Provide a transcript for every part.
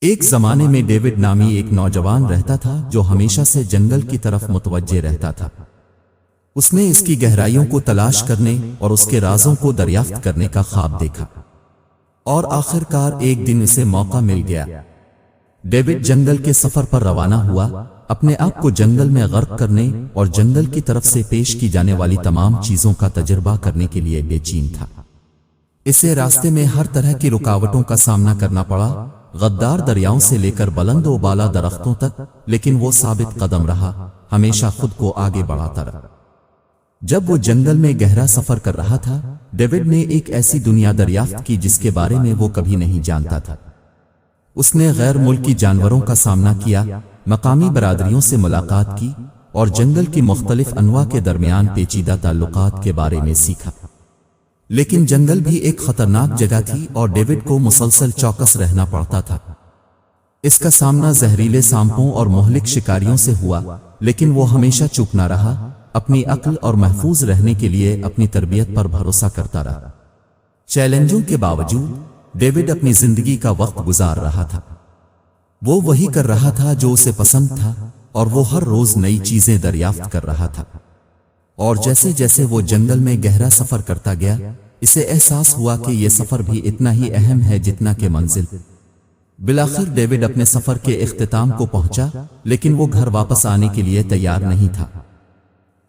ایک زمانے میں ڈیوڈ نامی ایک نوجوان رہتا تھا جو ہمیشہ سے جنگل کی طرف متوجہ رہتا تھا۔ اس نے اس کی گہرائیوں کو تلاش کرنے اور اس کے رازوں کو دریافت کرنے کا خواب دیکھا، اور آخرکار ایک دن اسے موقع مل گیا۔ ڈیوڈ جنگل کے سفر پر روانہ ہوا، اپنے آپ کو جنگل میں غرق کرنے اور جنگل کی طرف سے پیش کی جانے والی تمام چیزوں کا تجربہ کرنے کے لیے بے چین تھا۔ اسے راستے میں ہر طرح کی رکاوٹوں کا سامنا کرنا پڑا، غدار دریاؤں سے لے کر بلند و بالا درختوں تک، لیکن وہ ثابت قدم رہا، ہمیشہ خود کو آگے بڑھاتا رہا۔ جب وہ جنگل میں گہرا سفر کر رہا تھا، ڈیوڈ نے ایک ایسی دنیا دریافت کی جس کے بارے میں وہ کبھی نہیں جانتا تھا۔ اس نے غیر ملکی جانوروں کا سامنا کیا، مقامی برادریوں سے ملاقات کی، اور جنگل کی مختلف انواع کے درمیان پیچیدہ تعلقات کے بارے میں سیکھا۔ لیکن جنگل بھی ایک خطرناک جگہ تھی اور ڈیوڈ کو مسلسل چوکس رہنا پڑتا تھا۔ اس کا سامنا زہریلے سانپوں اور مہلک شکاریوں سے ہوا، لیکن وہ ہمیشہ چپ نہ رہا، اپنی عقل اور محفوظ رہنے کے لیے اپنی تربیت پر بھروسہ کرتا رہا۔ چیلنجوں کے باوجود ڈیوڈ اپنی زندگی کا وقت گزار رہا تھا۔ وہ وہی کر رہا تھا جو اسے پسند تھا، اور وہ ہر روز نئی چیزیں دریافت کر رہا تھا۔ اور جیسے جیسے وہ جنگل میں گہرا سفر کرتا گیا، اسے احساس ہوا کہ یہ سفر بھی اتنا ہی اہم ہے جتنا کہ منزل۔ بالآخر ڈیوڈ اپنے سفر کے اختتام کو پہنچا، لیکن وہ گھر واپس آنے کے لیے تیار نہیں تھا۔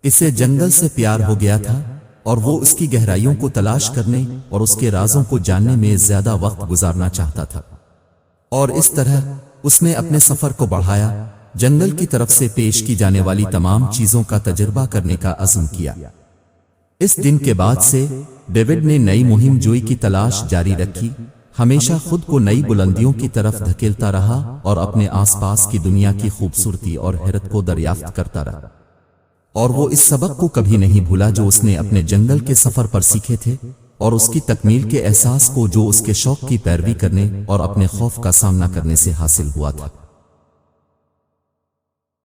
اسے جنگل سے پیار ہو گیا تھا، اور وہ اس کی گہرائیوں کو تلاش کرنے اور اس کے رازوں کو جاننے میں زیادہ وقت گزارنا چاہتا تھا۔ اور اس طرح اس نے اپنے سفر کو بڑھایا، جنگل کی طرف سے پیش کی جانے والی تمام چیزوں کا تجربہ کرنے کا عزم کیا۔ اس دن کے بعد سے ڈیوڈ نے نئی مہم جوئی کی تلاش جاری رکھی، ہمیشہ خود کو نئی بلندیوں کی طرف دھکیلتا رہا اور اپنے آس پاس کی دنیا کی خوبصورتی اور حیرت کو دریافت کرتا رہا۔ اور وہ اس سبق کو کبھی نہیں بھولا جو اس نے اپنے جنگل کے سفر پر سیکھے تھے، اور اس کی تکمیل کے احساس کو جو اس کے شوق کی پیروی کرنے اور اپنے خوف کا سامنا کرنے سے حاصل ہوا تھا۔